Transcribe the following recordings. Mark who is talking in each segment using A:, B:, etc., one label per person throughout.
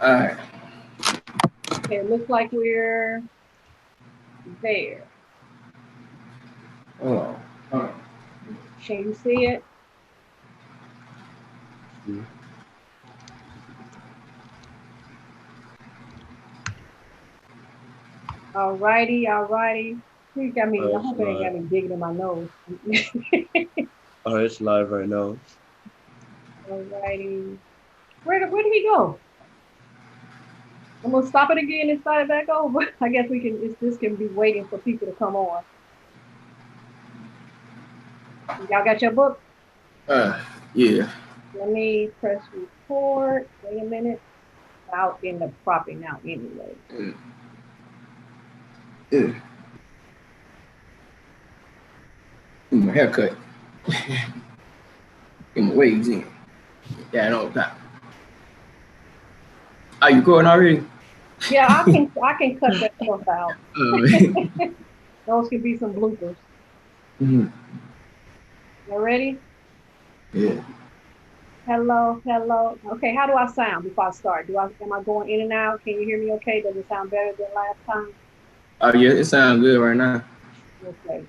A: All right.
B: Okay, it looks like we're there.
A: Hold on. Hold on.
B: Can you see it?
C: Mm.
B: All righty, all righty. You got me.
C: Oh,
B: I
C: it's
B: hope it ain't got
C: live.
B: me digging in my nose.
C: Oh, it's live right now.
B: All righty. Where did he go? I'm gonna stop it again and start it back over. I guess we can. This can be waiting for people to come on. Y'all got your book?
A: Uh, yeah.
B: Let me press record. Wait a minute. I'll end up cropping out anyway.
A: Yeah. Give me a haircut. Get my waves in. Yeah, no time. Are you recording already?
B: Yeah, I can cut that stuff out.
A: Uh,
B: Those could be some bloopers.
A: mhm.
B: You ready?
A: Yeah.
B: Hello, hello. Okay, how do I sound before I start? Am I going in and out? Can you hear me okay? Does it sound better than last time?
A: Oh yeah, it sounds good right now.
B: Okay.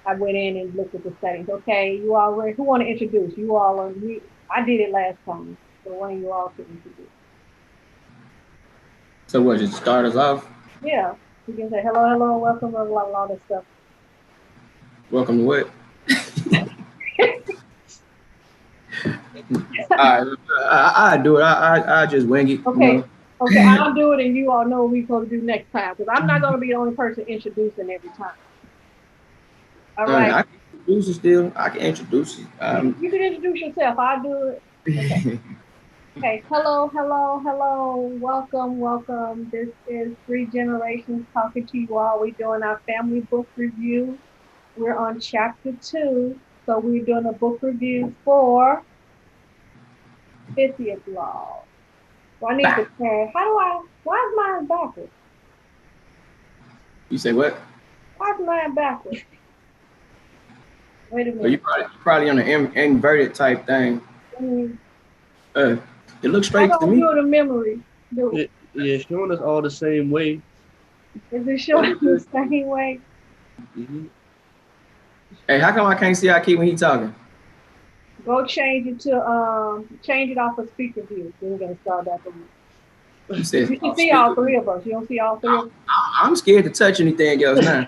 B: I went in and looked at the settings. Okay, you all ready? Who want to introduce? You all are I did it last time. So one of you all can introduce.
A: So what? Just start us off.
B: Yeah. You can say hello, hello, welcome, blah blah blah that stuff.
A: Welcome to what? All right, I do it. I just wing it. You
B: Okay.
A: know.
B: Okay, I'll do it and you all know what we're supposed to do next time. Because I'm not gonna be the only person introducing every time. All right.
A: I can introduce it still. I can introduce it.
B: You can introduce yourself. I'll do it. Okay. Okay. Hello, hello, hello. Welcome, welcome. This is Three Generations talking to you all. We're doing our family book review. We're on chapter 2. So we're doing a book review for 50th Law. So I need to turn. Why is mine backwards?
A: You say what?
B: Why is mine backwards? Wait a
A: So you
B: minute.
A: probably on the inverted type thing.
B: Mm,
A: Uh, it looks
B: How
A: straight
B: do
A: to
B: I
A: me.
B: do it in memory?
C: Yeah, showing us all the same way.
B: Is it
A: It
B: showing
A: look
B: the
A: good.
B: same way?
C: Hmm.
A: Hey, how come I can't see Aki when he talking?
B: Go change it off of speaker view. Then we're gonna start back over.
A: You said
B: You should
A: off
B: see all
A: speaker.
B: three of us. You don't see all three of us?
A: I'm scared to touch anything else now.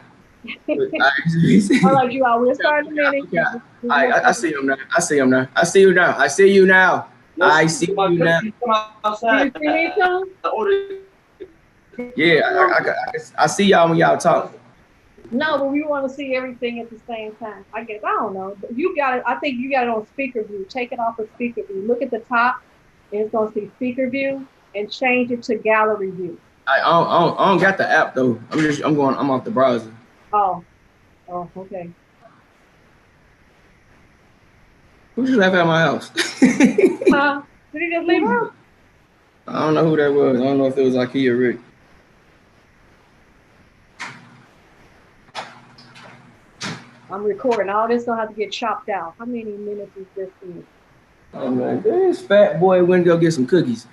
B: All right, you all. We'll start in a minute.
A: Okay, I see him now. I see him now. I see you now. I see you now. I see you now.
B: Do you see me too?
A: Yeah, I see y'all when y'all talk.
B: No, but we want to see everything at the same time. I guess I don't know. You got it. I think you got it on speaker view. Take it off of speaker view. Look at the top, and it's gonna see speaker view, and change it to gallery view.
A: I don't got the app though. I'm off the browser.
B: Oh, oh, okay.
A: Who just left at my house?
B: Huh? Did he just leave out?
A: I don't know who that was. I don't know if it was Aki or Rick.
B: I'm recording. All this gonna have to get chopped out. How many minutes is this in?
A: Oh man, this fat boy went to go get some cookies.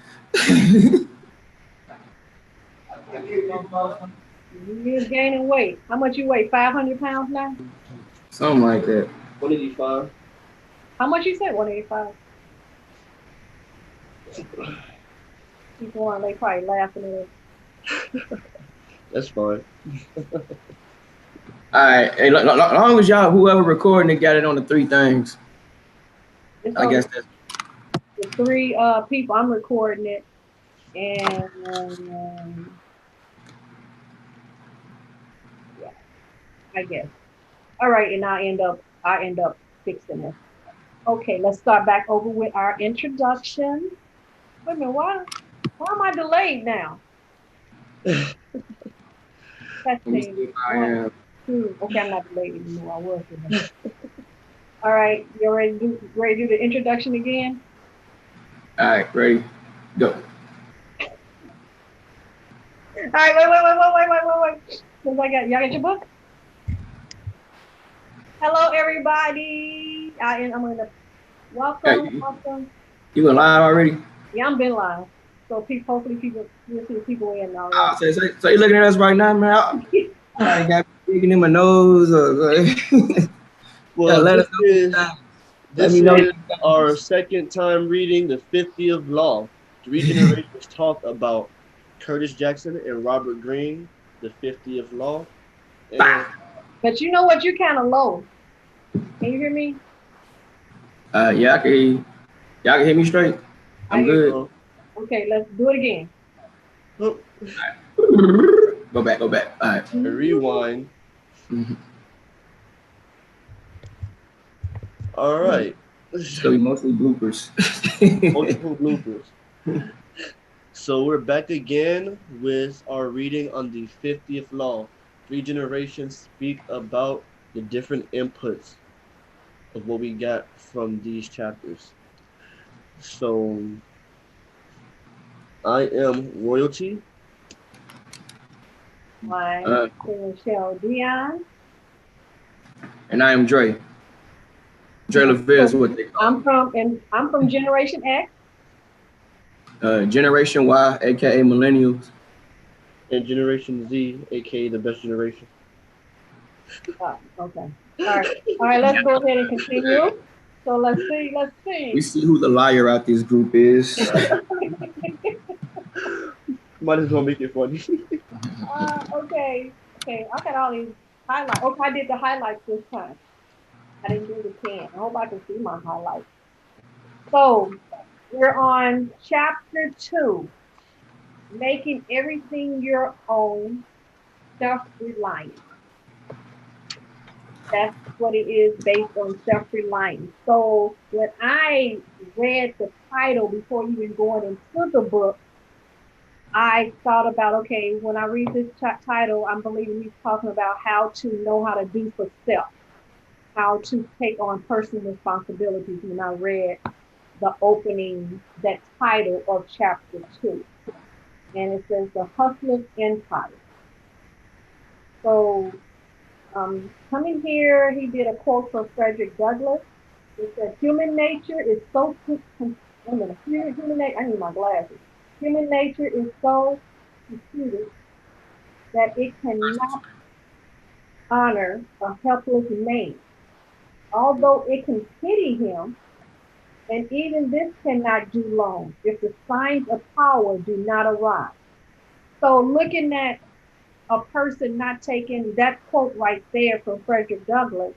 B: You're gaining weight. How much you weigh? 500 pounds now?
A: Something like that.
C: 185.
B: How much you said? 185. People on, they probably laughing at us.
C: That's fine.
A: All right, hey, long as y'all whoever recording it got it on the three things.
B: It's
A: I
B: on
A: guess that's
B: the three people. I'm recording it, and yeah, I guess. All right, and I end up fixing it. Okay, let's start back over with our introduction. Wait a minute, why am I delayed now?
A: let me see
B: Testing
A: if I
B: one,
A: am.
B: two. Okay, I'm not delayed anymore. I was delayed. All right, you ready to do the introduction again?
A: All right, ready, go.
B: All right, wait. Since y'all got your book. Hello, everybody. I'm gonna
A: Hey,
B: welcome.
A: you went live already?
B: Yeah, I'm been live. So hopefully you'll see people in
A: So,
B: already.
A: so you looking at us right now, man? I got digging in my nose. Yeah,
C: Well,
A: let us
C: this
A: know.
C: is
A: Let
C: this
A: me know.
C: is our second time reading the 50th Law. Three generations talk about Curtis Jackson and Robert Greene, the 50th Law. And
B: But you know what? You're kind of low. Can you hear me?
A: Yeah, I can hear you. Y'all can hear me straight.
B: I
A: I'm
B: hear
A: good.
B: you. Okay, let's do it again.
C: oh,
A: Go back. All right.
C: rewind.
A: Mhm.
C: All right.
A: It's gonna be mostly bloopers.
C: Multiple bloopers. So we're back again with our reading on the 50th Law. Three generations speak about the different inputs of what we got from these chapters. So I am royalty.
B: My
A: uh,
B: Michelle Dion.
A: and I am Dre. Dre LaVere is what they call me.
B: I'm from Generation X.
A: Generation Y, aka millennials.
C: And Generation Z, aka the best generation.
B: Oh, okay. All right. Let's go ahead and continue. So let's see.
A: We see who the liar out this group is.
C: Might as well make it funny.
B: Okay. Okay. I got all these highlights. Okay, I did the highlights this time. I didn't do the 10. I hope I can see my highlights. So we're on chapter 2, making everything your own, self-reliant. That's what it is, based on self-reliance. So when I read the title before even going into the book, I thought about, okay, when I read this title, I'm believing he's talking about how to know how to do for self, how to take on personal responsibilities. When I read the opening, that title of chapter 2, and it says the Hustler's Empire. So coming here, he did a quote from Frederick Douglass. It said, "Human nature is so human nature. I need my glasses. Human nature is so computed that it cannot honor a helpless man, although it can pity him. And even this cannot do long if the signs of power do not arise." So, looking at a person not taking that quote right there from Frederick Douglass,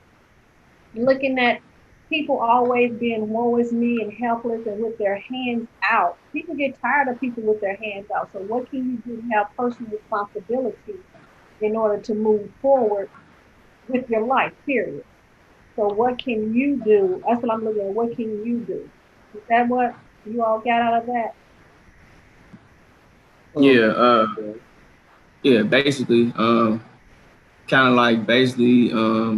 B: looking at people always being woe is me and helpless and with their hands out. People get tired of people with their hands out. So what can you do to have personal responsibility in order to move forward with your life, period? So what can you do? That's what I'm looking at. What can you do? Is that what you all got out of that?
A: Yeah,
C: Yeah.
A: yeah, basically, kind of like basically,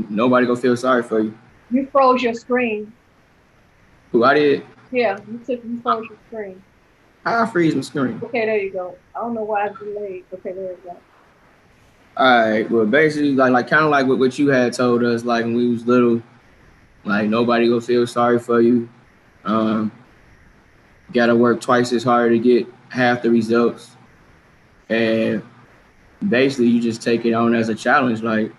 A: nobody gonna feel sorry for you.
B: You froze your screen.
A: Who I did?
B: Yeah, you froze your screen.
A: I freeze my screen.
B: Okay, there you go. I don't know why it's delayed. Okay, there you go.
A: All right, well, basically, like kind of like what you had told us, like when we was little, like nobody gonna feel sorry for you. Um, gotta work twice as hard to get half the results, and basically, you just take it on as a challenge, like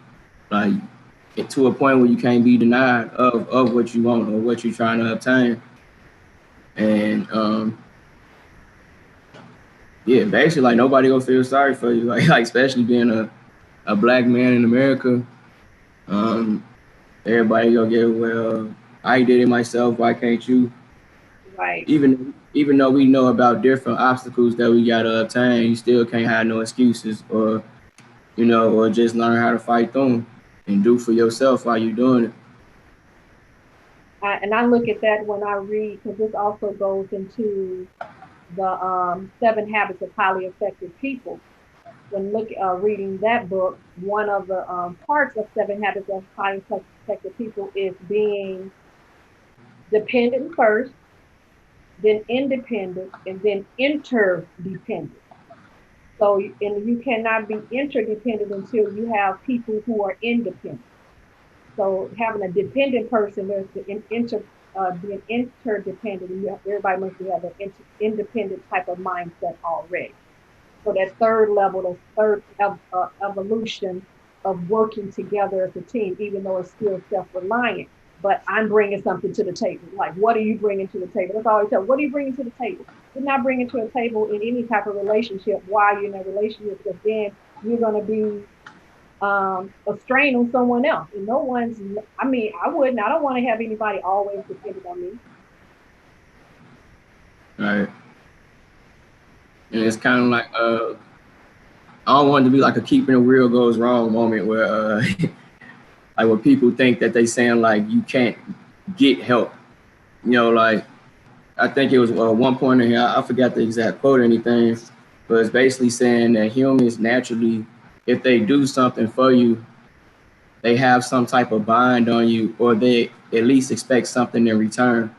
A: get to a point where you can't be denied of what you want or what you're trying to obtain, and yeah, basically, like nobody gonna feel sorry for you, like especially being a black man in America. Um, Everybody gonna get, well, I did it myself. Why can't you?
B: Right.
A: Even though we know about different obstacles that we gotta obtain, you still can't have no excuses, or or just learn how to fight them and do for yourself while you're doing it.
B: And I look at that when I read, because this also goes into the 7 Habits of Highly Effective People. When reading that book, one of the parts of 7 Habits of Highly Effective People is being dependent first, then independent, and then interdependent. So, and you cannot be interdependent until you have people who are independent. So having a dependent person, there's the being interdependent. Everybody must have an independent type of mindset already. So that third level, that third evolution of working together as a team, even though it's still self-reliant. But I'm bringing something to the table. Like, what are you bringing to the table? That's all I always tell. What are you bringing to the table? You're not bringing to a table in any type of relationship while you're in a relationship, because then you're going to be a strain on someone else. And no one's, I mean, I don't want to have anybody always dependent on me.
A: Right. And it's kind of like I don't want it to be like a keeping it real goes wrong moment where like where people think that they saying like you can't get help. You know, like I think it was one point in here, I forgot the exact quote or anything, but it's basically saying that humans naturally, if they do something for you, they have some type of bind on you, or they at least expect something in return.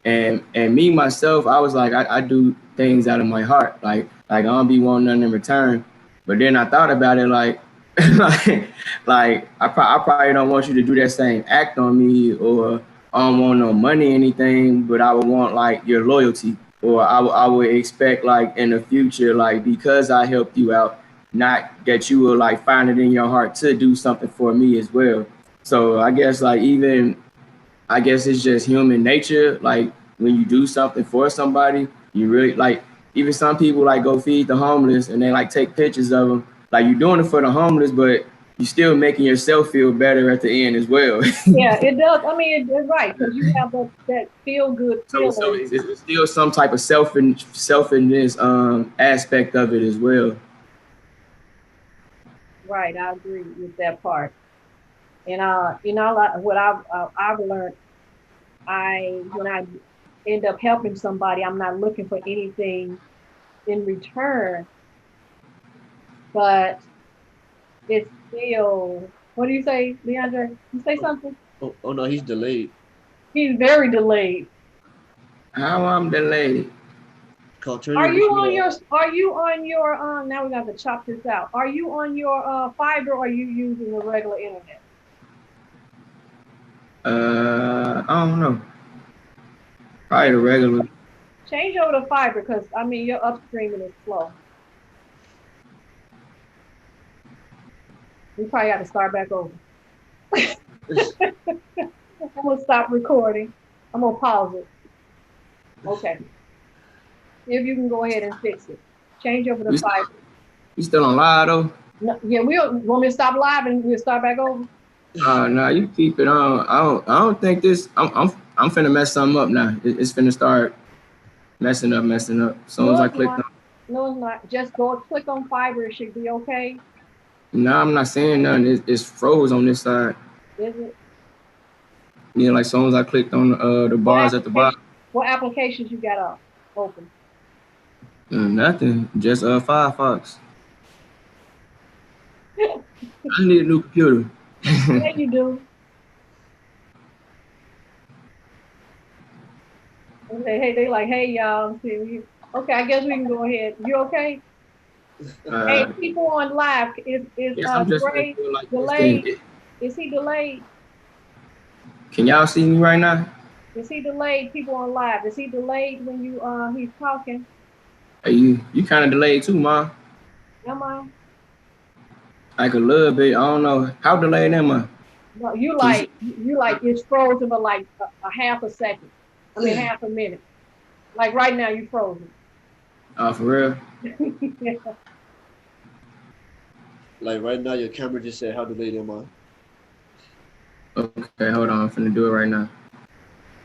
A: And me myself, I was like, I do things out of my heart, like I don't be wanting nothing in return. But then I thought about it, like, like I probably don't want you to do that same act on me, or I don't want no money or anything, but I would want like your loyalty, or I would expect like in the future, like because I helped you out, not that you will like find it in your heart to do something for me as well. So I guess like even I guess it's just human nature. Like when you do something for somebody, you really like. Even some people like go feed the homeless and they like take pictures of them. Like you're doing it for the homeless, but you're still making yourself feel better at the end as well.
B: Yeah, it does. I mean, it's right, because you have that feel good
A: So
B: feeling.
A: it's still some type of selfishness aspect of it as well.
B: Right, I agree with that part. And like what I've learned, I when I end up helping somebody, I'm not looking for anything in return, but it's still. What do you say, Leandre? You say
C: Oh,
B: something?
C: oh no, he's delayed.
B: He's very delayed.
A: How I'm delayed.
C: Call turn
B: Are
C: your
B: you
C: video
B: on
C: off.
B: your? Are you on your? Now we got to chop this out. Are you on your fiber, or are you using the regular internet?
A: I don't know. Probably the regular.
B: Change over to fiber, because I mean your upstreaming is slow. We probably got to start back over. I'm gonna stop recording. I'm gonna pause it. Okay. If you can go ahead and fix it. Change over to
A: We
B: fiber.
A: we still on live though.
B: No, yeah, we'll want me to stop live and we'll start back over.
A: Nah, you keep it on. I don't think this. I'm finna mess something up now. It's finna start messing up. As soon as
B: No,
A: I
B: it's
A: click
B: not.
A: on.
B: No, it's not. Just go click on fiber. It should be okay.
A: Nah, I'm not saying nothing. It's froze on this side.
B: Is it?
A: Yeah, like as soon as I clicked on the
B: What
A: bars at the bottom.
B: application? What applications you got up open?
A: Nothing. Just Firefox. I need a new computer.
B: Yeah, you do. Okay, hey, they like, hey y'all. See, okay, I guess we can go ahead. You okay? Hey,
A: uh,
B: people on live. Is
A: yes, I'm just gonna
B: Trey
A: do it like this.
B: delayed? Is he delayed?
A: Can y'all see me right now?
B: Is he delayed? People on live. Is he delayed when you he's talking?
A: Hey, you kind of delayed too, ma.
B: Am I?
A: Like a little bit. I don't know how delayed am I.
B: No, you
A: Can you see?
B: like it's frozen for like a half a second. I mean half a minute. Like right now you frozen.
A: For real?
C: Like right now, your camera just said how delayed am I?
A: Okay, hold on. I'm finna do it right now.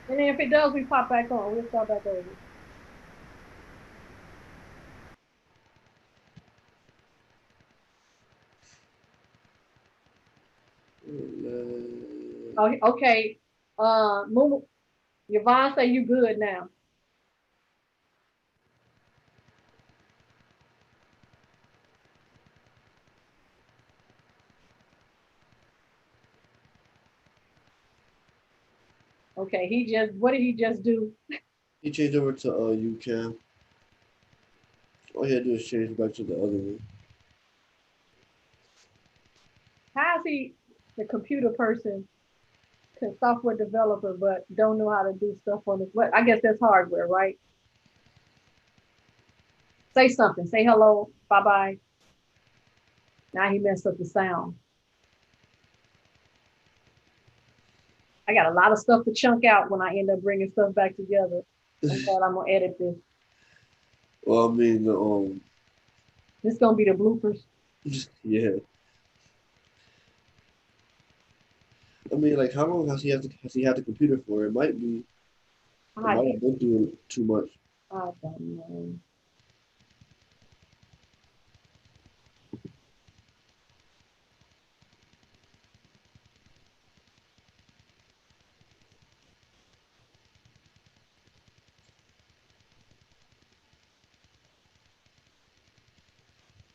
B: And then if it does, we pop back on. We'll start back over. Oh, okay. Move. Yvonne say you good now. Okay, he just what did he just do?
C: He changed over to UCam. All he had to do is change back to the other one.
B: How is he the computer person? software developer, but don't know how to do stuff on this. Well, I guess that's hardware, right? Say something. Say hello. Bye bye. Now he messed up the sound. I got a lot of stuff to chunk out when I end up bringing stuff back together. I'm glad I'm gonna edit this.
C: Well, I mean,
B: This is gonna be the bloopers.
C: yeah. I mean, like, how long has he had the computer for? It might
B: I,
C: have been doing too much.
B: I don't know.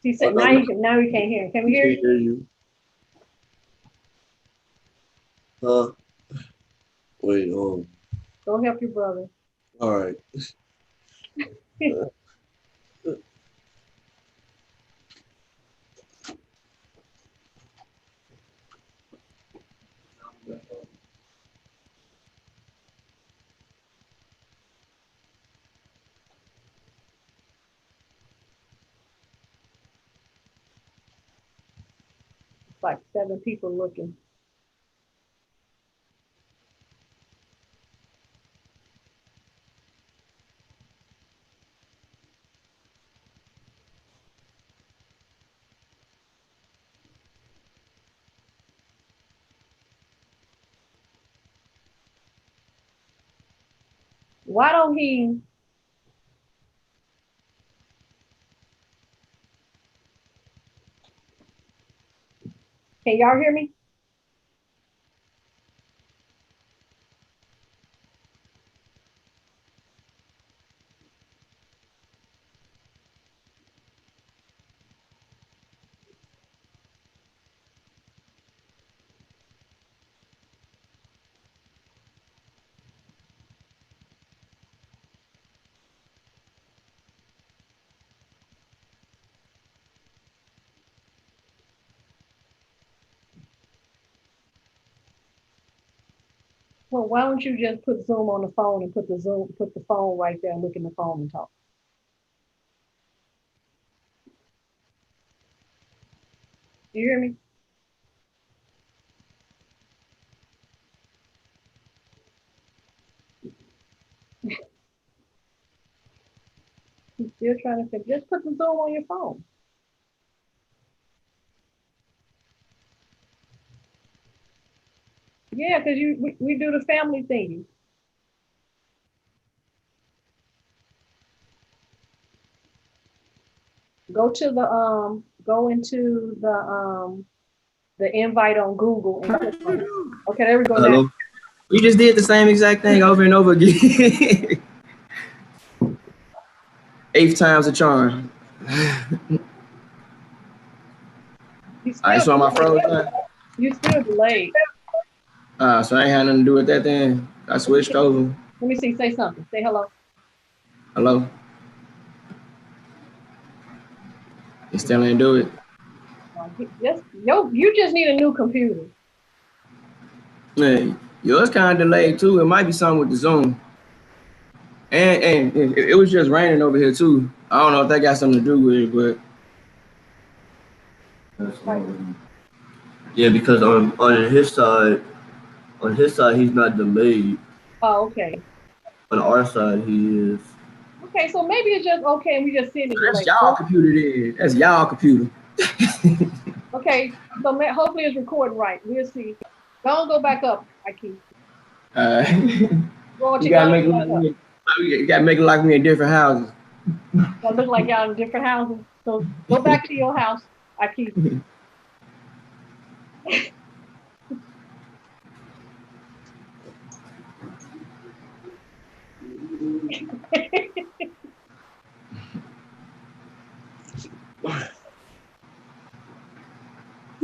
B: He said now you can't hear him. Can we hear you?
C: Hear you. Wait,
B: Go help your brother.
C: all right.
B: It's like 7 people looking. Why don't he? Can y'all hear me? Well, why don't you just put Zoom on the phone and put the phone right there and look in the phone and talk? Do you hear me? He's still trying to figure. Just put the Zoom on your phone. Yeah, because we do the family thing. Go into the invite on Google and click on it. Okay, there we go.
A: Hello. We just did the same exact thing over and over again. 8th time's a charm. Alright, so my frozen.
B: You still delayed.
A: So I ain't had nothing to do with that then. I switched over.
B: Let me see. Say something. Say hello.
A: Hello. You still ain't do it.
B: You just need a new computer.
A: Man, yours kind of delayed too. It might be something with the Zoom. And it was just raining over here too. I don't know if that got something to do with it, but
C: Yeah, because on his side, he's not delayed.
B: Oh, okay.
C: On our side, he is.
B: Okay, so maybe it's just okay, and we just sitting there.
A: that's y'all computer then. That's y'all computer.
B: Okay, so hopefully it's recording right. We'll see. Don't go back up, Ikey.
A: You gotta make it like we in different houses.
B: That look like y'all in different houses. So go back to your house, Ikey.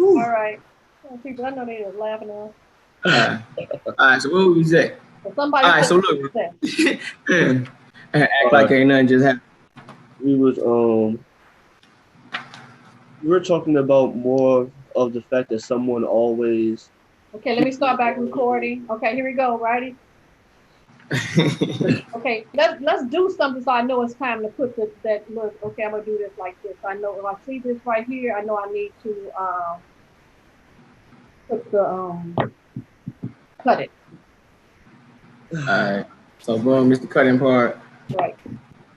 B: All right. People, I know they are laughing at us.
A: All right, so what was that?
B: Somebody
A: all right, so look. Act like ain't nothing just happened.
C: We were talking about more of the fact that someone always
B: Okay, let me start back recording. Okay, here we go. Ready? Okay, let's do something so I know it's time to put that look. Okay, I'm gonna do this like this. I know if I see this right here, I know I need to put the cut it.
A: All right. So boom, Mr. Cutting part.
B: Right.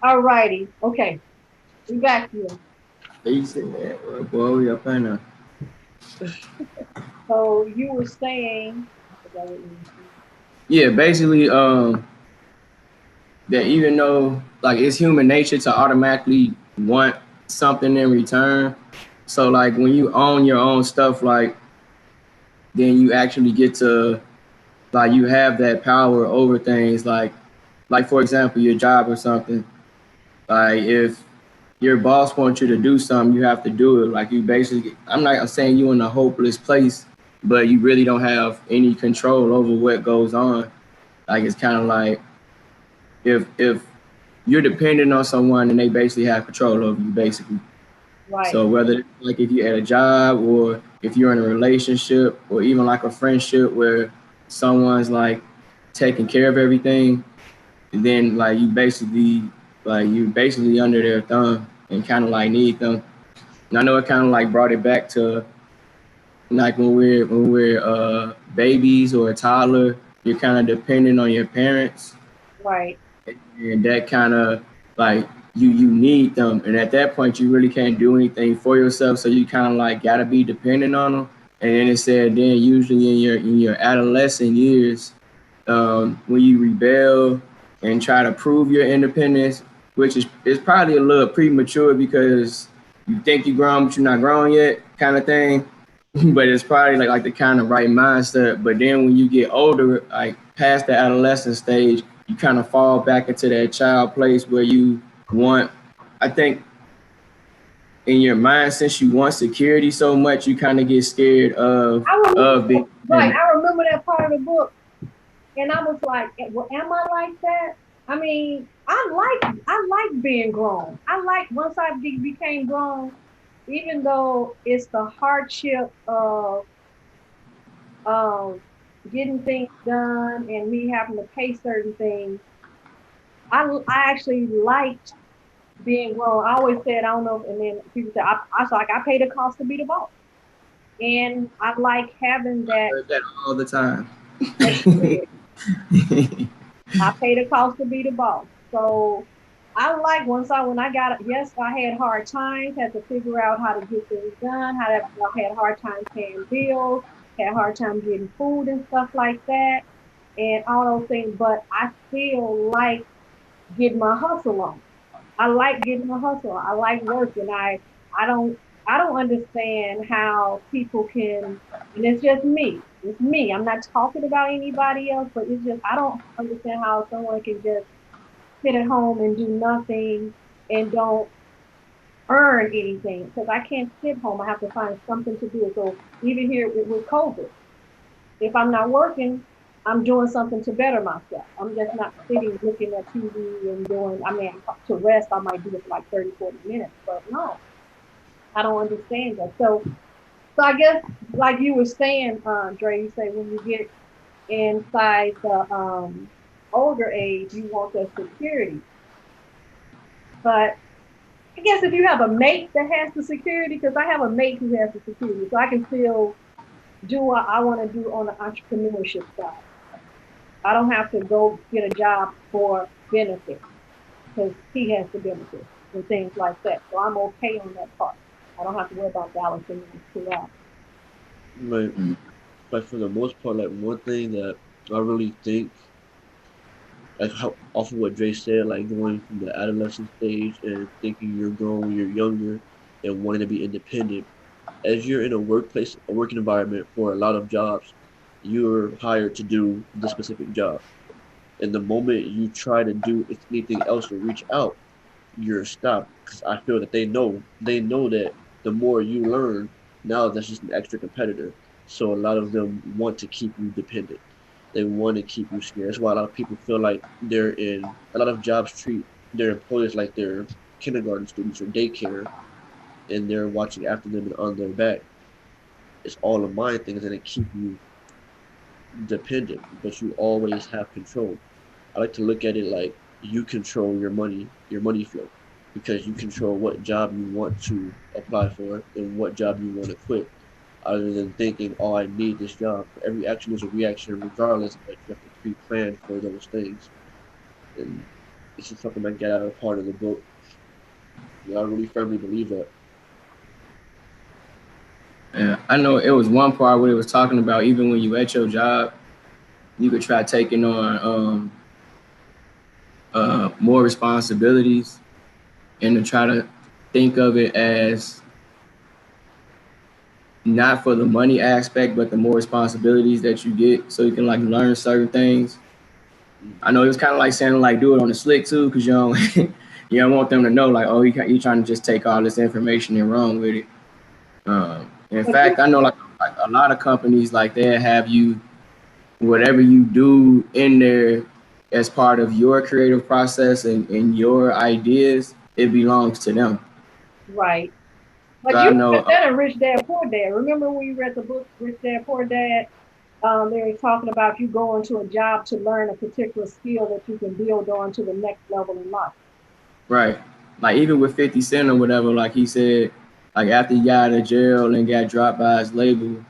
B: All righty. Okay, we back here.
A: You said that, boy, we up in there.
B: So you were saying, I forgot what you were saying.
A: Yeah, basically, that even though like it's human nature to automatically want something in return. So like when you own your own stuff, like then you actually get to like you have that power over things like for example your job or something. Like if your boss wants you to do something, you have to do it. Like you basically, I'm saying you in a hopeless place, but you really don't have any control over what goes on. Like it's kind of like if you're dependent on someone and they basically have control over you, basically.
B: Right.
A: So whether like if you're at a job or if you're in a relationship or even like a friendship where someone's like taking care of everything, then like you basically under their thumb and kind of like need them. And I know it kind of like brought it back to like when we're babies or a toddler, you're kind of dependent on your parents,
B: Right.
A: and that kind of like you need them, and at that point you really can't do anything for yourself, so you kind of like gotta be dependent on them. And then it said then usually in your adolescent years, when you rebel and try to prove your independence, which is probably a little premature because you think you're grown but you're not grown yet, kind of thing. But it's probably like the kind of right mindset. But then when you get older, like past the adolescent stage, you kind of fall back into that child place where you want. I think in your mind, since you want security so much, you kind of get scared of
B: I remember,
A: being
B: right.
A: independent.
B: I remember that part of the book, and I was like, well, am I like that? I mean, I like being grown. I like once I became grown, even though it's the hardship of getting things done and me having to pay certain things. I actually liked being grown. I always said, I don't know, and then people say, I was like, I pay the cost to be the boss. And I like having
A: I
B: that
A: heard that all the time.
B: experience. I pay the cost to be the boss. So I like when I got yes, I had hard times, had to figure out how to get things done, I had hard time paying bills, had hard time getting food and stuff like that, and all those things. But I still like getting my hustle on. I like getting my hustle on. I like working. I don't I don't understand how people can, and it's just me. It's me. I'm not talking about anybody else, but it's just I don't understand how someone can just sit at home and do nothing and don't earn anything because I can't sit home. I have to find something to do. So even here with COVID, if I'm not working, I'm doing something to better myself. I'm just not sitting looking at TV and doing, I mean, to rest, I might do it for like 30, 40 minutes, but no, I don't understand that. So I guess, like you were saying, Dre, you say when you get inside the older age, you want the security. But I guess if you have a mate that has the security, because I have a mate who has the security, so I can still do what I want to do on the entrepreneurship side. I don't have to go get a job for benefits because he has the benefits and things like that. So I'm okay on that part. I don't have to worry about balancing those two out.
C: Like, like for the most part, like one thing that I really think, like how off of what Dre said, like going from the adolescent stage and thinking you're grown when you're younger and wanting to be independent. As you're in a workplace, a working environment for a lot of jobs, you're hired to do the specific job. And the moment you try to do anything else or reach out, you're stopped because I feel that they know that the more you learn, now that's just an extra competitor. So a lot of them want to keep you dependent. They want to keep you scared. That's why a lot of people feel like they're in a lot of jobs treat their employers like they're kindergarten students or daycare, and they're watching after them and on their back. It's all of mind things, and they keep you dependent, but you always have control. I like to look at it like you control your money flow, because you control what job you want to apply for and what job you want to quit. Other than thinking, oh, I need this job. Every action is a reaction, regardless, but you have to pre-plan for those things. And this is something I get out of part of the book. I really firmly believe that.
A: Yeah, I know it was one part where it was talking about even when you at your job, you could try taking on more responsibilities and to try to think of it as not for the money aspect, but the more responsibilities that you get, so you can like learn certain things. I know it was kind of like saying like do it on the slick too, because you don't you don't want them to know like, oh, you trying to just take all this information and run with it. In fact, I know like a lot of companies like they have you whatever you do in there as part of your creative process and your ideas, it belongs to them.
B: Right. But
A: So I
B: you
A: know,
B: read that in Rich Dad Poor Dad. Remember when you read the book Rich Dad Poor Dad? They were talking about you going to a job to learn a particular skill that you can build on to the next level in life.
A: right? Like even with 50 Cent or whatever, like he said, like after he got out of jail and got dropped by his label,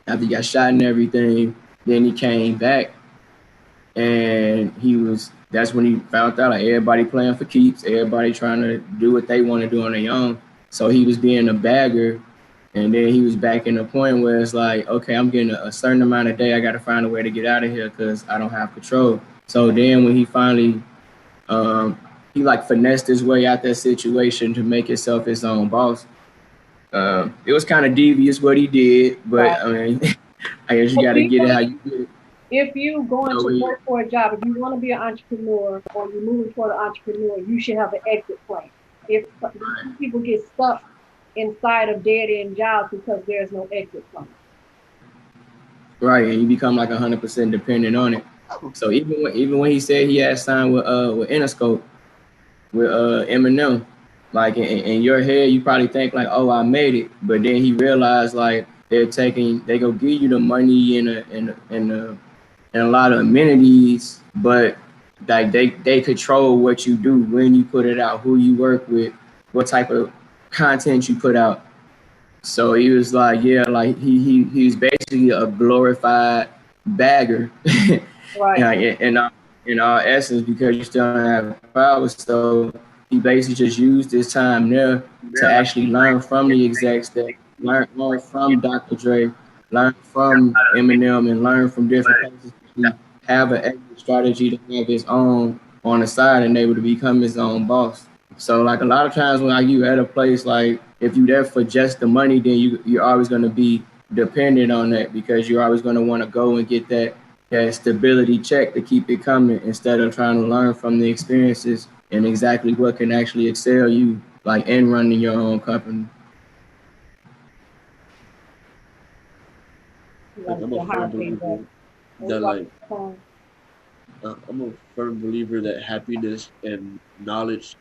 A: after he got shot and everything, then he came back and that's when he found out like everybody playing for keeps, everybody trying to do what they want to do on their own. So he was being a bagger. And then he was back in the point where it's like, okay, I'm getting a certain amount of day. I got to find a way to get out of here because I don't have control. So then when he finally, he like finessed his way out that situation to make himself his own boss. It was kind of devious what he did, but
B: Right.
A: I mean, I guess you got to get it how you get it.
B: If you going
A: So
B: to work for a job, if you want to be an entrepreneur or you're moving toward an entrepreneur, you should have an exit plan. If people get stuck inside of dead end jobs because there's no exit plan.
A: right, and you become like 100% dependent on it. So even when he said he had signed with Interscope with Eminem, like in your head you probably think like, oh, I made it, but then he realized like they go give you the money and a lot of amenities, but like they control what you do, when you put it out, who you work with, what type of content you put out. So he was like, yeah, like he's basically a glorified bagger,
B: Right.
A: in our essence, because you still don't have power. So he basically just used his time there to actually learn from the execs, that learn from Dr. Dre, learn from Eminem, and learn from different places. He have an exit strategy to have his own on the side and able to become his own boss. So like a lot of times when like you at a place, like if you there for just the money, then you're always gonna be dependent on that, because you're always gonna want to go and get that stability check to keep it coming, instead of trying to learn from the experiences and exactly what can actually excel you, like in running your own company.
C: I'm a firm believer that I'm a firm believer that happiness and knowledge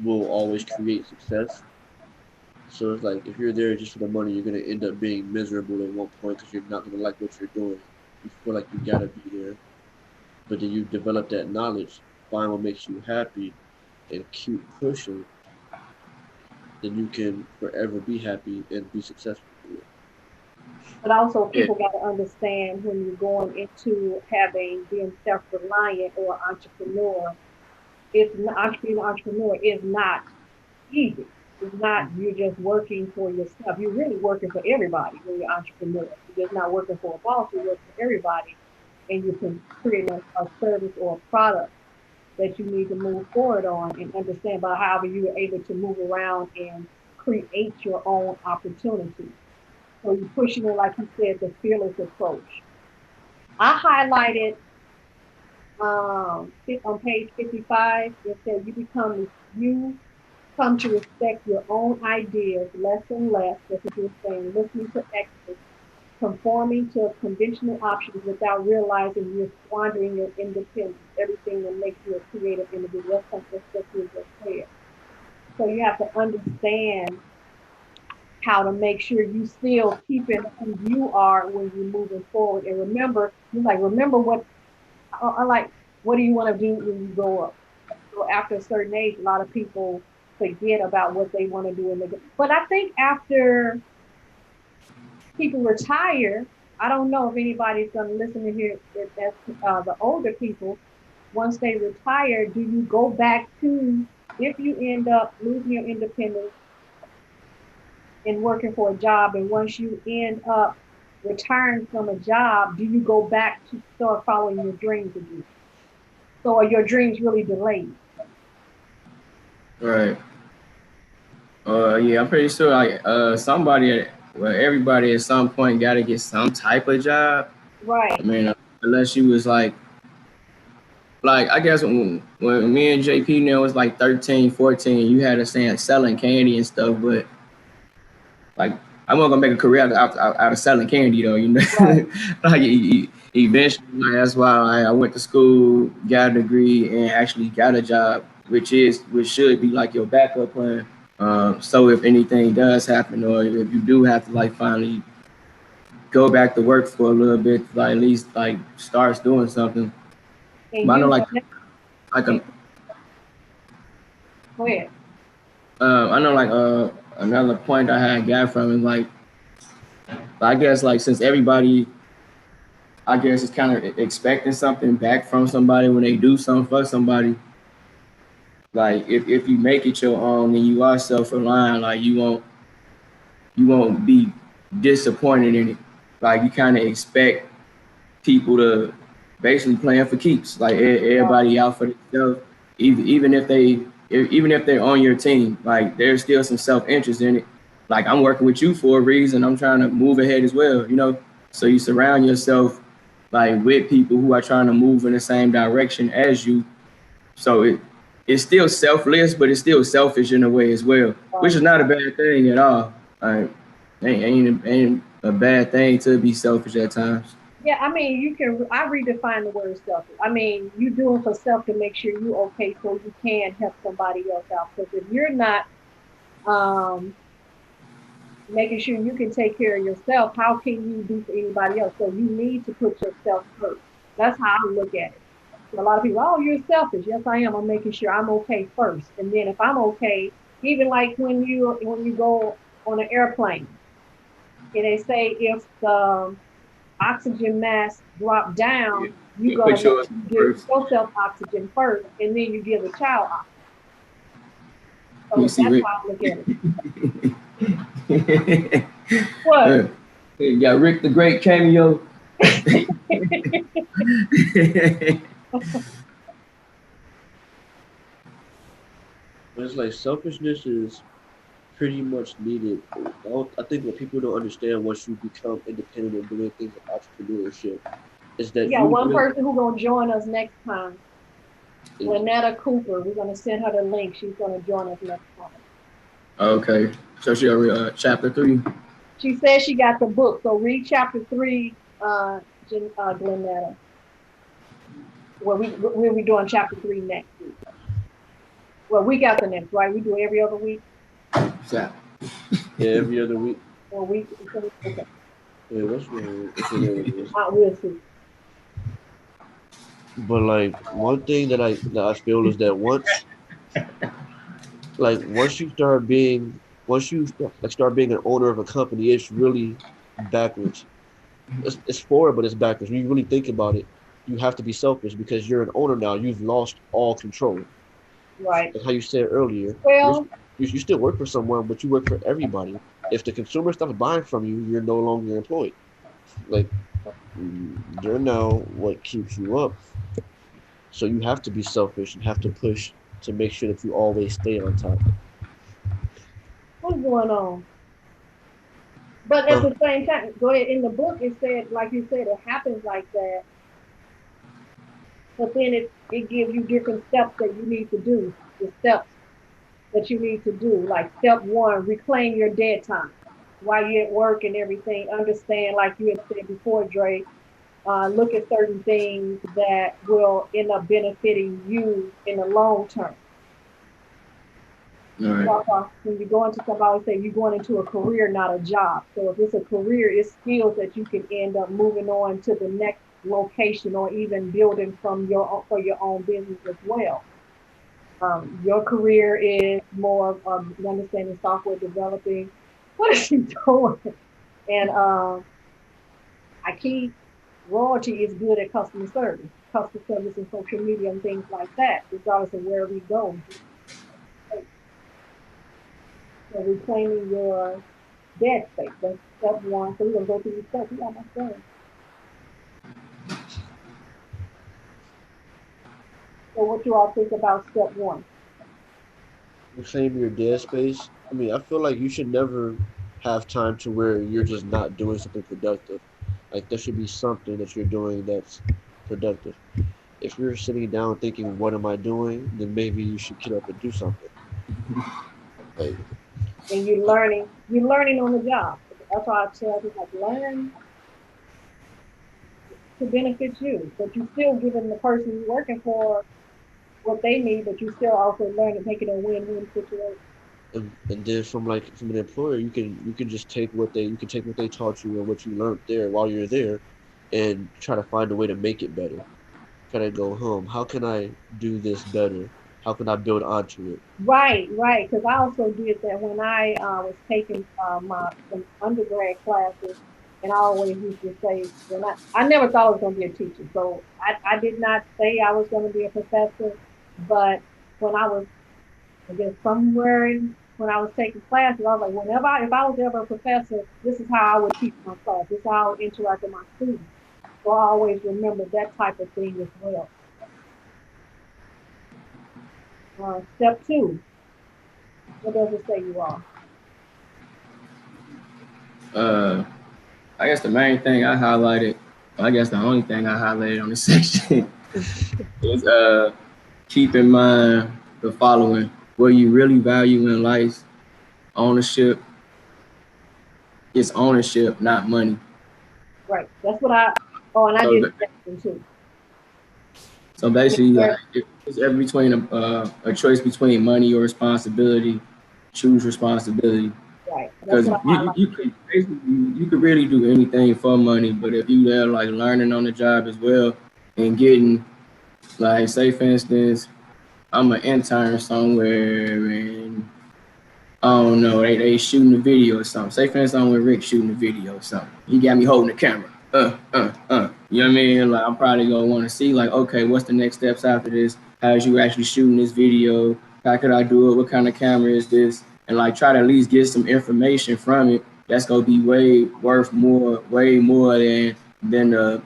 C: will always create success. So it's like if you're there just for the money, you're gonna end up being miserable at one point because you're not gonna like what you're doing. You feel like you gotta be there, but then you develop that knowledge, find what makes you happy, and keep pushing. Then you can forever be happy and be successful.
B: But also
A: Yeah.
B: people got to understand when you're going into having being self-reliant or entrepreneur, being an entrepreneur is not easy. It's not you're just working for yourself. You're really working for everybody when you're an entrepreneur. You're just not working for a boss. You're working for everybody, and you can create a service or a product that you need to move forward on and understand. But however you are able to move around and create your own opportunity. So you're pushing it, like you said, the fearless approach. I highlighted on page 55. It said you come to respect your own ideas less and less. That's what you're saying. Listening to experts, conforming to conventional options without realizing you're squandering your independence, everything that makes you a creative individual. That's something that you just said. So you have to understand how to make sure you still keeping who you are when you're moving forward. And remember, remember what I like. What do you want to do when you grow up? So after a certain age, a lot of people forget about what they want to do in the. But I think after people retire, I don't know if anybody's going to listen to hear if that's the older people. Once they retire, do you go back to if you end up losing your independence and working for a job, and once you end up retiring from a job, do you go back to start following your dreams again? So are your dreams really delayed?
A: Right. Yeah, I'm pretty sure like everybody at some point got to get some type of job. I
B: Right.
A: mean, unless you was like I guess when me and JP now was like 13, 14, you had us saying selling candy and stuff, but like I'm not gonna make a career out of selling candy though, you know.
B: Right.
A: Like eventually, like, that's why I went to school, got a degree, and actually got a job, which should be like your backup plan. So if anything does happen, or if you do have to like finally go back to work for a little bit, like at least like starts doing something.
B: And
A: But I know
B: you
A: like a
B: go ahead.
A: I know like another point I had got from is like I guess like since everybody I guess is kind of expecting something back from somebody when they do something for somebody. Like if you make it your own and you are self-reliant, like you won't be disappointed in it. Like you kind of expect people to basically playing for keeps. Like everybody out for themselves, even if they're on your team. Like there's still some self-interest in it. Like I'm working with you for a reason. I'm trying to move ahead as well. You know, so you surround yourself like with people who are trying to move in the same direction as you. So it's still selfless, but it's still selfish in a way as well, which is not a bad thing at all. Like ain't a bad thing to be selfish at times.
B: Yeah, I mean, I redefine the word selfish. I mean, you doing for self to make sure you okay so you can help somebody else out. Because if you're not um, making sure you can take care of yourself, how can you do for anybody else? So you need to put yourself first. That's how I look at it. So a lot of people, oh, you're selfish. Yes, I am. I'm making sure I'm okay first. And then if I'm okay, even like when you go on an airplane, and they say if the oxygen mask drop down, you
A: You
B: gotta
A: put
B: make
A: yours
B: sure you give
A: first.
B: yourself oxygen first, and then you give the child oxygen.
A: You
B: So
A: see,
B: that's
A: Rick.
B: how I look at it. What?
A: You got Rick the Great cameo.
C: But it's like selfishness is pretty much needed. I think what people don't understand once you become independent and doing things like entrepreneurship is
B: We
C: that
B: got
C: you
B: one
C: really
B: person who's gonna join us next time.
C: is
B: Lynetta Cooper. We're gonna send her the link. She's gonna join us next time.
A: Okay, so she already chapter 3.
B: She says she got the book, so read chapter 3, Glenetta. We'll be doing chapter 3 next week. Well, week after next, right? We do every other week.
A: So,
C: every other week.
B: Or week. Okay.
C: Yeah, what's the
B: We'll see.
C: But like one thing that I feel is that once you start being an owner of a company, it's really backwards. It's forward, but it's backwards. When you really think about it, you have to be selfish because you're an owner now. You've lost all control.
B: Right.
C: Like how you said earlier,
B: Well,
C: you still work for someone, but you work for everybody. If the consumer stops buying from you, you're no longer employed. Like you're now what keeps you up. So you have to be selfish and have to push to make sure that you always stay on top.
B: what's going on? But at
C: Huh.
B: the same time, go ahead. In the book, it said, like you said, it happens like that. But then it gives you different steps that you need to do. The steps that you need to do. Like step 1, reclaim your dead time while you're at work and everything. Understand, like you had said before, Dre, look at certain things that will end up benefiting you in the long term.
A: All right.
B: When you go into something, I always say you're going into a career, not a job. So if it's a career, it's skills that you can end up moving on to the next location or even building from for your own business as well. Your career is more of understanding software developing. What is she doing? And I keep royalty is good at customer service and social media and things like that, regardless of where we go. So reclaiming your dead space. That's step one. So we're gonna go through these steps. We got my friend. So what you all think about step one?
C: Reclaim your dead space. I mean, I feel like you should never have time to where you're just not doing something productive. Like there should be something that you're doing that's productive. If you're sitting down thinking, "What am I doing?" then maybe you should get up and do something. Like,
B: And you're learning on the job. That's why I tell people like learn to benefit you, but you still giving the person you're working for what they need, but you still also learn to make it a win-win situation.
C: and then from an employer, you can just take what they taught you and what you learned there while you're there, and try to find a way to make it better. Try to go home. How can I do this better? How can I build onto it?
B: Right, right. Because I also did that when I was taking my some undergrad classes, and I always used to say, when I never thought I was going to be a teacher, so I did not say I was going to be a professor, but when I was, I guess, when I was taking classes, I was like, if I was ever a professor, this is how I would teach my class. This is how I would interact with my students. So I always remember that type of thing as well. Step two, what does it say you are?
A: I guess the main thing I highlighted, I guess the only thing I highlighted on this section is keep in mind the following: what you really value in life, ownership. It's ownership, not money.
B: Right. That's what and I
A: So,
B: did that one too.
A: so basically, like, it's ever between a choice between money or responsibility. Choose responsibility.
B: Right. That's
A: Because
B: what I highlighted.
A: you could really do anything for money, but if you there like learning on the job as well and getting, like, say for instance, I'm an intern somewhere and I don't know, they shooting a video or something. Say for instance I'm with Rick shooting a video or something. He got me holding the camera. You know what I mean? Like I'm probably gonna want to see like, okay, what's the next steps after this? How's you actually shooting this video? How could I do it? What kind of camera is this? And like try to at least get some information from it. That's gonna be way more than the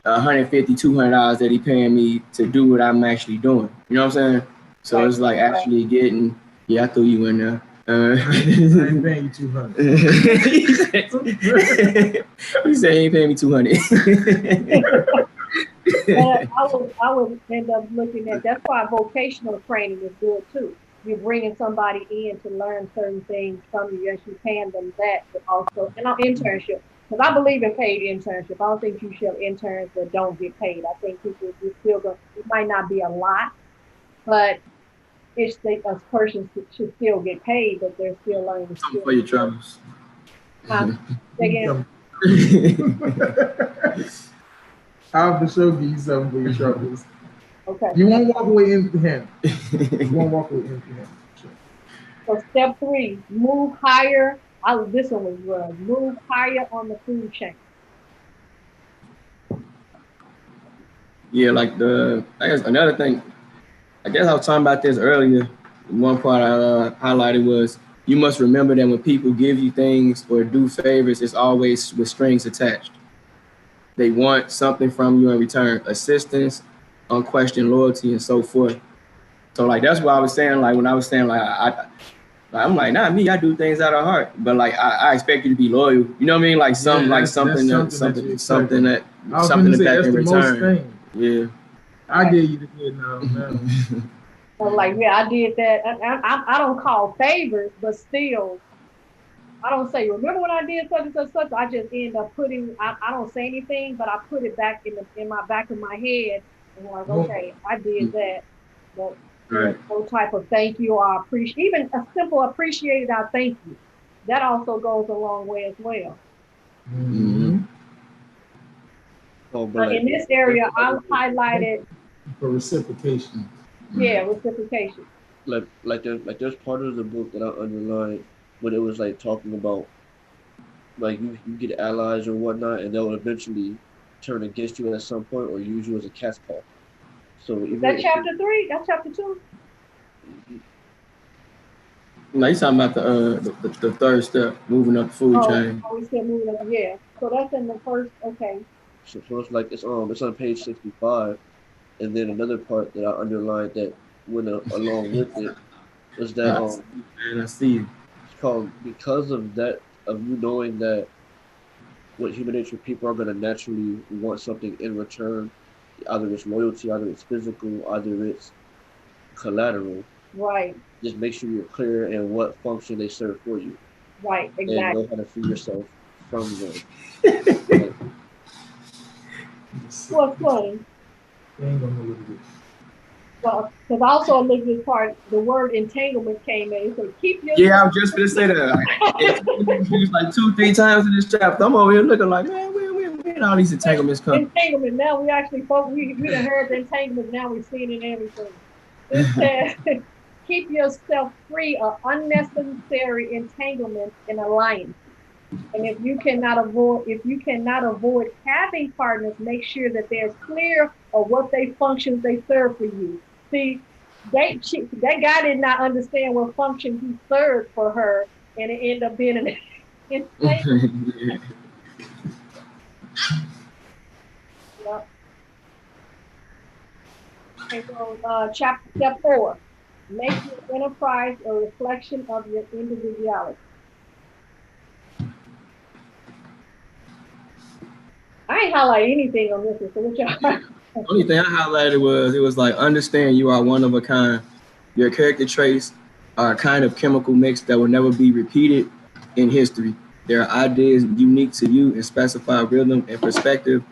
A: 150, $200 that he paying me to do what I'm actually doing. You know what I'm saying? So
B: Right.
A: it's like actually getting. Yeah, I threw you in there.
D: I ain't paying you 200.
A: He said he ain't paying me 200.
B: I would end up looking at that's why vocational training is good too. You're bringing somebody in to learn certain things from you, as you paying them that, but also and internship. Because I believe in paid internship. I don't think you should have interns that don't get paid. I think people you still go. It might not be a lot, but a person should still get paid, but they're still learning.
A: Something for your troubles.
B: Again,
D: I'll for sure give you something for your troubles.
B: okay.
D: You won't walk away empty-handed. You won't walk away empty-handed. Sure.
B: So step three, move higher. This one was good. Move higher on the food chain.
A: Yeah, like I guess another thing, I guess I was talking about this earlier. One part I highlighted was you must remember that when people give you things or do favors, it's always with strings attached. They want something from you in return, assistance, unquestioned loyalty, and so forth. So like that's what I was saying. Like when I was saying I'm like, not me. I do things out of heart, but like I expect you to be loyal. You know what I mean? Like something something back in return. Yeah.
D: I get you the good now.
B: So like, yeah, I did that. I don't call favors, but still, I don't say, remember when I did such and such, such. I just end up I don't say anything, but I put it back in my back of my head. And like, okay, I did that. But
A: Right.
B: No type of thank you or appreciate, even a simple appreciated I thank you. That also goes a long way as well.
D: Mm-hmm.
C: Oh, but
B: In this area, I highlighted,
D: For reciprocation.
B: yeah, reciprocation.
C: there's part of the book that I underlined when it was like talking about like you get allies or whatnot, and they'll eventually turn against you at some point or use you as a cat's paw. So
B: Is
C: even
B: that
C: if
B: chapter 3? That's chapter 2?
A: No, you talking about the third step, moving up the food
B: Oh,
A: chain.
B: we said moving up. Yeah. So that's in the first. Okay.
C: so it's like it's on page 65, and then another part that I underlined that went along with it was that
A: I see you, man. I see you.
C: it's called because of that of you knowing that what human nature people are gonna naturally want something in return. Either it's loyalty, either it's physical, either it's collateral.
B: Right.
C: Just make sure you're clear in what function they serve for you,
B: Right.
C: and
B: Exactly.
C: know how to free yourself from them. Like,
B: What's funny?
D: They ain't gonna know what it is.
B: Well, because also in this part, the word entanglement came in. So keep your.
A: Yeah, I was just gonna say that. It's used like 2-3 times in this chapter. I'm over here looking like, man, where all these entanglements come?
B: Entanglement. Now we actually we done heard the entanglement. Now we've seen it in everything. It says, keep yourself free of unnecessary entanglements and alliances. And if you cannot avoid having partners, make sure that they're clear of what functions they serve for you. See, that guy did not understand what function he served for her, and it ended up being an entanglement. Yep. Okay, so step 4, make your enterprise a reflection of your individuality. I ain't highlight anything on this one, so what y'all?
A: The only thing I highlighted was like understand you are one of a kind. Your character traits are a kind of chemical mix that will never be repeated in history. There are ideas unique to you and specify rhythm and perspective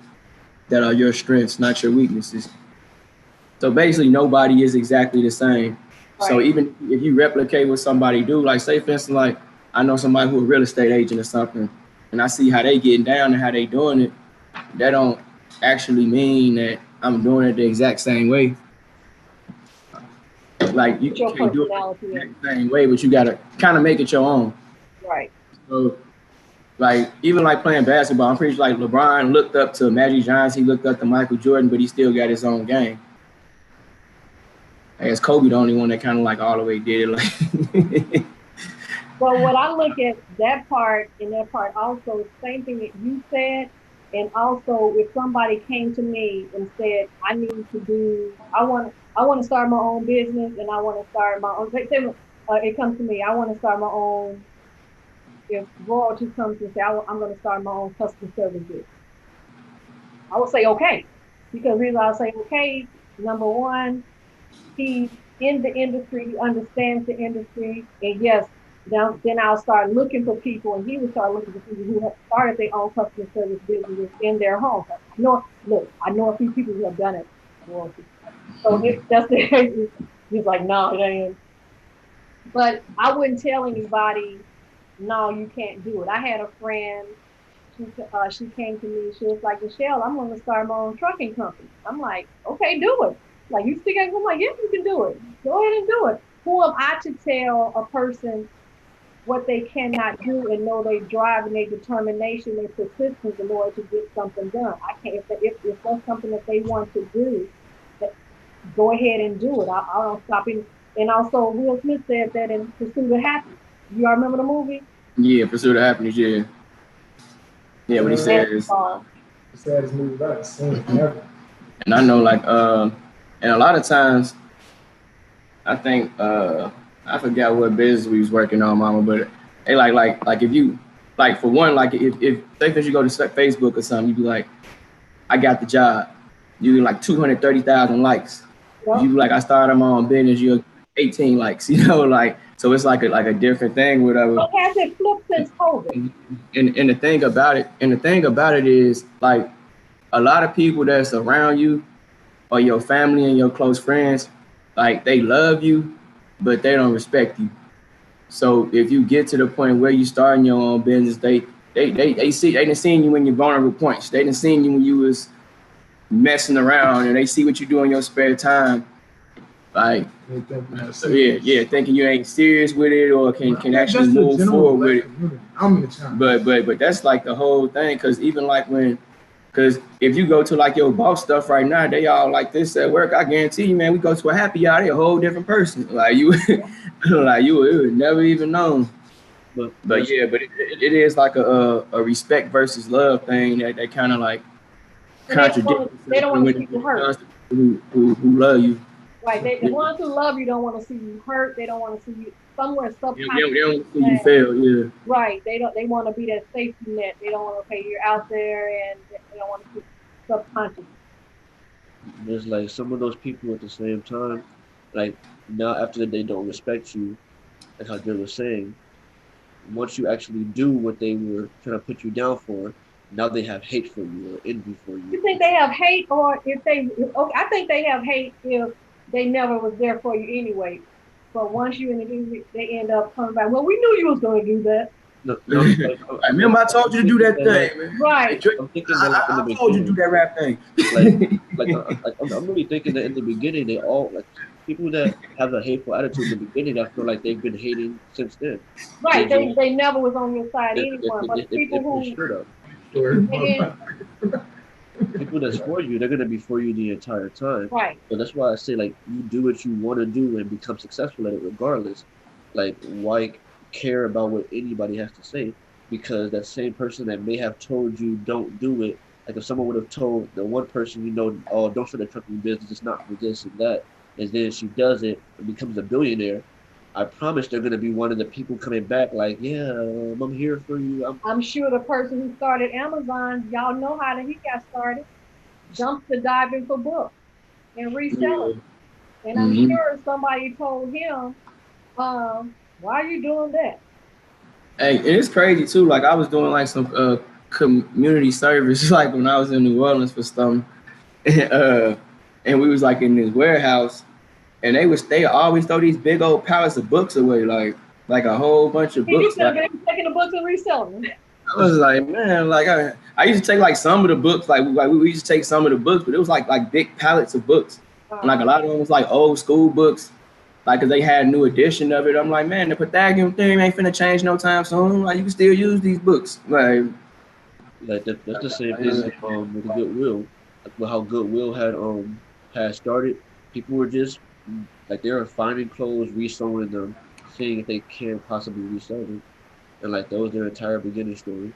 A: that are your strengths, not your weaknesses. So basically, nobody is exactly the same. Right. So even if you replicate what somebody do, like say for instance, like I know somebody who a real estate agent or something, and I see how they getting down and how they doing it, that don't actually mean that I'm doing it the exact same way. Like you can't do it the exact same way, but you gotta kind of make it your own.
B: Right.
A: So like even like playing basketball, I'm pretty sure like LeBron looked up to Magic Johnson, he looked up to Michael Jordan, but he still got his own game. I guess Kobe the only one that kind of like all the way did it. Like
B: well, when I look at that part also, same thing that you said, and also if somebody came to me and said, I want to start my own business, and I want to start my own. It comes to me, I want to start my own. If royalty comes and say, I'm going to start my own customer service business, I would say okay, because reason I'll say okay, number one, he's in the industry, he understands the industry, and yes, then I'll start looking for people, and he would start looking for people who have started their own customer service businesses in their home. I know a few people who have done it. So he's like, no, it ain't. But I wouldn't tell anybody, no, you can't do it. I had a friend, she came to me, she was like, Michelle, I'm going to start my own trucking company. I'm like, okay, do it. Like, you still got, I'm like, yes, you can do it. Go ahead and do it. Who am I to tell a person what they cannot do and know they drive and their determination and persistence in order to get something done? I can't, if that's something that they want to do, go ahead and do it. I don't stop him. And also, Will Smith said that in Pursuit of Happiness. You all remember the movie?
A: Yeah, Pursuit of Happiness, yeah. Yeah, what he said is
D: the saddest movie I've seen ever.
A: And I know like and a lot of times I think I forgot what business we was working on, mama, but they like if you like for one, like if say if you go to Facebook or something, you be like, I got the job. You get like 230,000 likes. Yep. You be like, I started my own business, you're 18 likes, you know, like so it's like a different thing, whatever.
B: But has it flipped since COVID?
A: And the thing about it is like a lot of people that's around you or your family and your close friends, like they love you, but they don't respect you. So if you get to the point where you starting your own business, they done seen you in your vulnerable points. They done seen you when you was messing around, and they see what you do in your spare time. Like, so yeah, thinking you ain't serious with it or can actually move forward with it.
D: I'm in the challenge.
A: But that's like the whole thing, because even like because if you go to like your boss stuff right now, they all like this at work. I guarantee you, man, we go to a happy hour, they a whole different person. Like you, like you would never even known. But yeah, but it is like a respect versus love thing that kind of like contradicts.
B: They don't want to see you hurt.
A: Who love you.
B: Right. The ones who love you don't want to see you hurt. They don't want to see you somewhere subconscious.
A: They don't see you fail. Yeah.
B: Right. They want to be that safety net. They don't want to okay, you're out there, and they don't want to see subconscious.
C: There's like some of those people at the same time, like now after they don't respect you, like how Jill was saying, once you actually do what they were trying to put you down for, now they have hate for you or envy for you.
B: You think they have hate, or if they? Okay, I think they have hate if they never was there for you anyway. But once you introduce it, they end up coming back. Well, we knew you was going to do that.
C: No,
A: I remember I told you to do that thing, man.
B: Right.
C: I'm thinking that in the beginning.
A: I told you to do that rap thing.
C: I'm really thinking that in the beginning, they all like people that have a hateful attitude in the beginning. I feel like they've been hating since then.
B: Right. They never was on your side anymore. But people who
C: people that's for you, they're gonna be for you the entire time.
B: Right.
C: So that's why I say like you do what you want to do and become successful at it regardless. Like why care about what anybody has to say? Because that same person that may have told you don't do it, like if someone would have told the one person you know, oh, don't start a trucking business, it's not for this and that, and then she does it and becomes a billionaire, I promise they're gonna be one of the people coming back like, yeah, I'm here for you.
B: I'm sure the person who started Amazon, y'all know how he got started, dumpster diving for books and reselling. And I'm sure somebody told him, why are you doing that?
A: Hey, and it's crazy too. Like I was doing like some community service, like when I was in New Orleans for something, and we was like in this warehouse, and they always throw these big old pallets of books away, like a whole bunch of books.
B: You could have been taking the books and reselling them.
A: I was like, man, like I used to take like some of the books, like we used to take some of the books, but it was like big pallets of books. And like a lot of them was like old school books, like cause they had a new edition of it. I'm like, man, the Pythagorean theorem ain't finna change no time soon. Like you can still use these books. Like
C: that's the same thing with Goodwill. Like how Goodwill had started. People were just like they were finding clothes, reselling them, seeing if they can possibly resell them. And like that was their entire beginning story.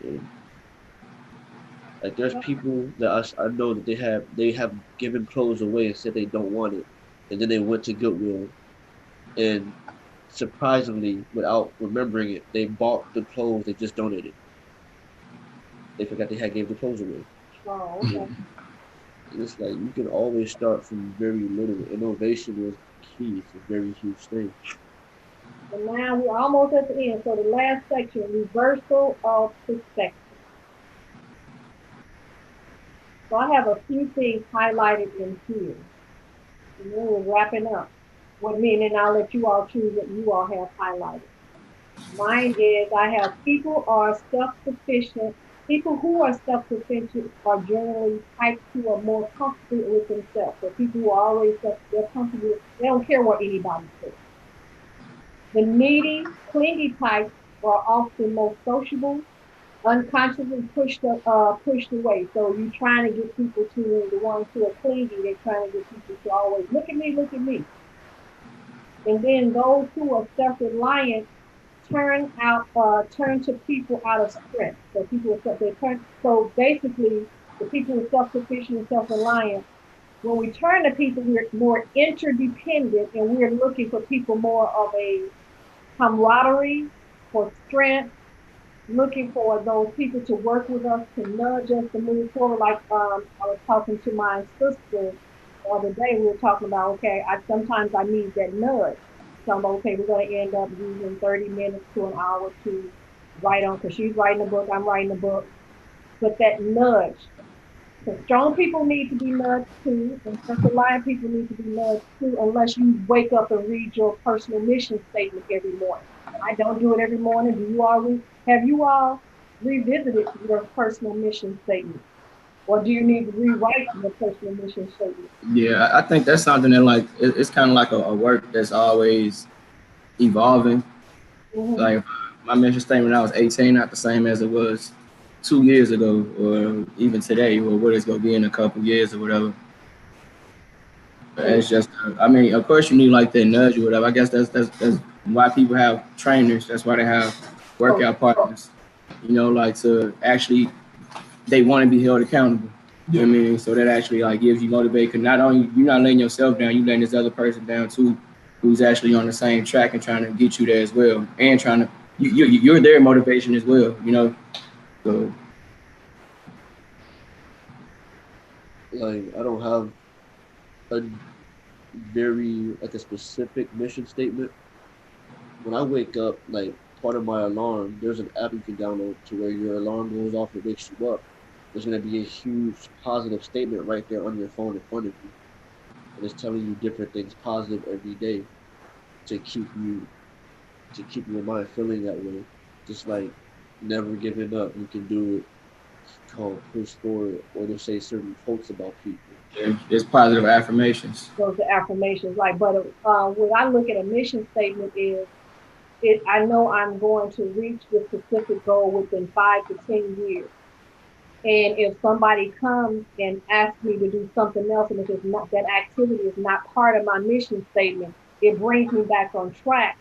C: And, like there's people that I know that they have given clothes away and said they don't want it, and then they went to Goodwill, and surprisingly, without remembering it, they bought the clothes they just donated. They forgot they had gave the clothes away.
B: Oh, okay.
C: And it's like you can always start from very little. Innovation is key. It's a very huge thing.
B: And now we're almost at the end. So the last section, reversal of perspective. So I have a few things highlighted in here. And then we're wrapping up. What meaning I'll let you all choose what you all have highlighted. Mine is I have people are self-sufficient. People who are self-sufficient are generally types who are more comfortable with themselves. So people who are always they're comfortable, they don't care what anybody says. The needy, clingy types are often most sociable, unconsciously pushed away. So you're trying to get people to the ones who are clingy. They're trying to get people to always look at me, look at me. And then those who are self-reliant turn to people out of strength. So so basically the people who are self-sufficient and self-reliant, when we turn to people, we're more interdependent and we're looking for people more of a camaraderie, for strength, looking for those people to work with us, to nudge us to move forward. Like I was talking to my sister the other day, we were talking about, okay, sometimes I need that nudge. So I'm okay, we're going to end up using 30 minutes to an hour to write on, because she's writing a book, I'm writing a book. But that nudge, So strong people need to be nudged too, and self-reliant people need to be nudged too, unless you wake up and read your personal mission statement every morning. I don't do it every morning. Do you all have you all revisited your personal mission statement? Or do you need to rewrite your personal mission statement?
A: Yeah, I think that's something that like it's kind of like a work that's always evolving.
B: Mhm.
A: Like my mission statement when I was 18, not the same as it was 2 years ago, or even today, or what it's gonna be in a couple years or whatever. But it's just, I mean, of course you need like that nudge or whatever. I guess that's why people have trainers. That's why they have workout partners. You know, like to actually they want to be held accountable. You know what I mean? So that actually like gives you motivation. Cause not only you're not letting yourself down, you letting this other person down too, who's actually on the same track and trying to get you there as well, and trying to you're their motivation as well. You know, so
C: Like I don't have a very like a specific mission statement. When I wake up, like part of my alarm, there's an app you can download to where your alarm goes off and wakes you up. There's gonna be a huge positive statement right there on your phone in front of you. And it's telling you different things positive every day to keep your mind feeling that way. Just like never giving up. You can do it. It's called push forward, or to say certain quotes about people.
A: it's positive affirmations.
B: Those are affirmations. Like, but when I look at a mission statement, is it? I know I'm going to reach this specific goal within 5 to 10 years. And if somebody comes and asks me to do something else, and if it's not that activity is not part of my mission statement, it brings me back on track.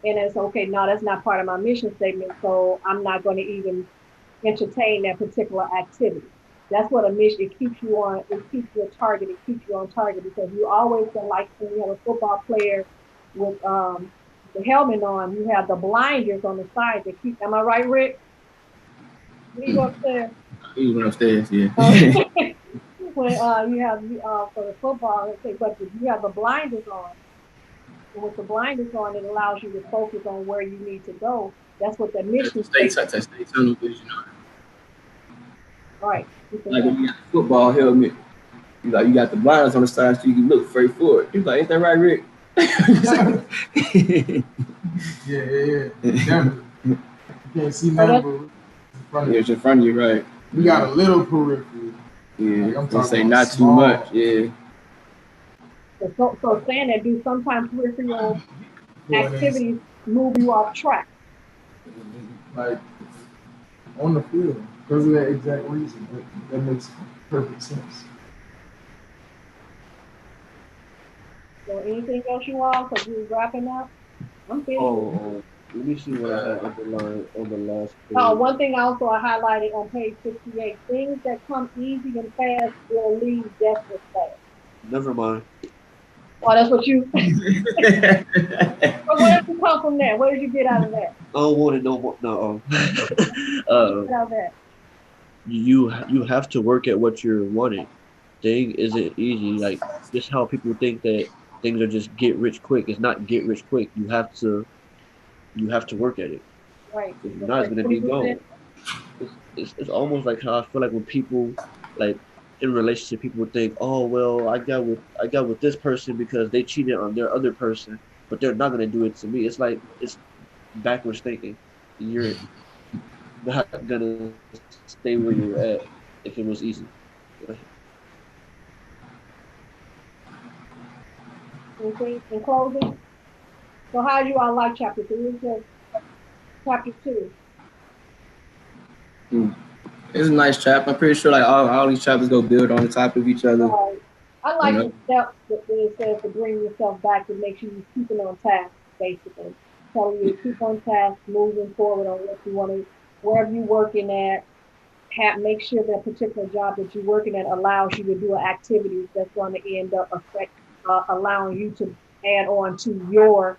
B: And it's okay, no, that's not part of my mission statement, so I'm not going to even entertain that particular activity. That's what a mission, it keeps you on, it keeps you a target, it keeps you on target because you always feel like when you have a football player with the helmet on, you have the blinders on the side that keep, am I right, Rick? Did you go upstairs?
A: He went upstairs, yeah.
B: When you have for the football, but if you have the blinders on, and with the blinders on, it allows you to focus on where you need to go. That's what the mission
A: Stay
B: statement.
A: tunnel vision.
B: Right.
A: Like when you got the football helmet, you got the blinders on the side so you can look straight forward. He's like, ain't that right, Rick?
D: Yeah. Definitely. You can't see nothing but
A: Yeah, it's in front of you, right?
D: we got a little periphery.
A: Yeah,
D: Like, I'm
A: they say
D: talking
A: not too
D: small.
A: much. Yeah,
B: So saying that, do sometimes peripheral
D: Going in,
B: activities move you off track?
D: like on the field because of that exact reason. That makes perfect sense.
B: So anything else you all? Because we're wrapping up. I'm finished.
C: Let me see what I have underlined on the last page.
B: One thing also I highlighted on page 58, things that come easy and fast will leave desperate fast.
C: Never mind.
B: Oh, that's what you. So where did you come from there? What did you get out of that?
C: I don't want to know what. No.
B: What did you get out of that?
C: You have to work at what you're wanting. Thing isn't easy. Like just how people think that things are just get rich quick. It's not get rich quick. You have to work at it.
B: Right.
C: If not, it's gonna be gone. It's almost like how I feel like when people like in relationship, people think, oh well, I got with this person because they cheated on their other person, but they're not gonna do it to me. It's like it's backwards thinking. You're not gonna stay where you're at if it was easy.
B: Okay. In closing, so how do you all like chapter 3? Chapter 2.
A: it's a nice chapter. I'm pretty sure like all these chapters go build on the top of each other.
B: I like the steps that it says to bring yourself back to make sure you're keeping on task, basically. Telling you to keep on task, moving forward on what you want to, wherever you're working at, make sure that particular job that you're working at allows you to do an activity that's going to end up allowing you to add on to your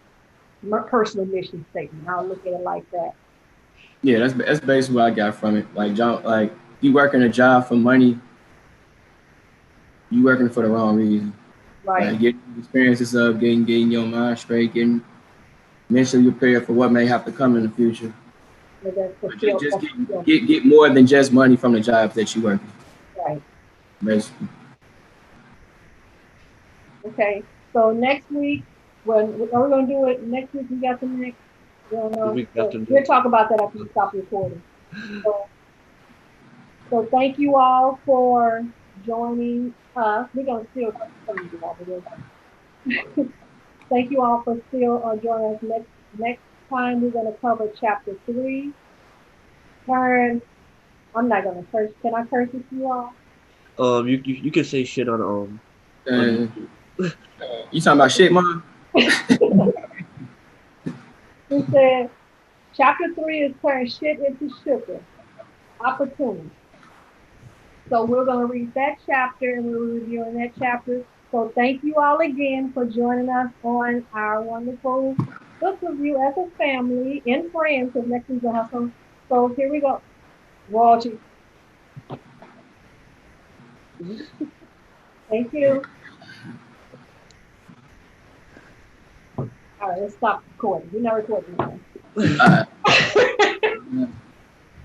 B: personal mission statement. I'll look at it like that.
A: Yeah, that's basically what I got from it. Like John, like you working a job for money, you working for the wrong reason.
B: Right.
A: Like getting experiences of getting your mind straight, getting mentally prepared for what may have to come in the future. Just get more than just money from the jobs that you working.
B: Right.
A: basically.
B: Okay. So next week, when are we gonna do it? Next week we got the next.
C: The week after
B: We'll talk about that after you stop recording. So, so thank you all for joining us. We're gonna still continue to all the Thank you all for still joining us. Next time we're gonna cover chapter 3. Turn. I'm not gonna curse. Can I curse with you all?
C: You can say shit on
A: Uh, you talking about shit, mom?
B: He said, chapter 3 is turn shit into sugar. Opportunity. So we're going to read that chapter and we're reviewing that chapter. So thank you all again for joining us on our wonderful book review as a family and friends, because next week's going to have some. So here we go. Royalty. Thank you. All right, let's stop recording. We're not recording anymore.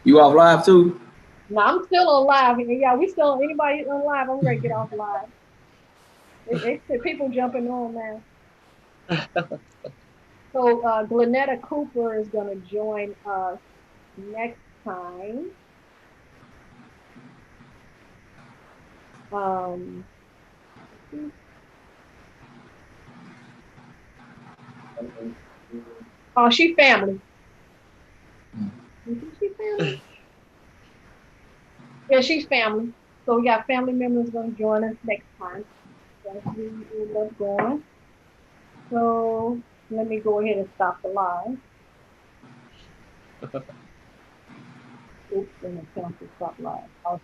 A: You off live too?
B: No, I'm still on live. Yeah, we still, anybody on live, I'm ready to get off live. It's people jumping on now. So Glenetta Cooper is going to join us next time. Oh, she family. Isn't she family? Yeah, she's family. So we got family members going to join us next time. That's what we love going. So let me go ahead and stop the live. Oops, and I cancel stop live.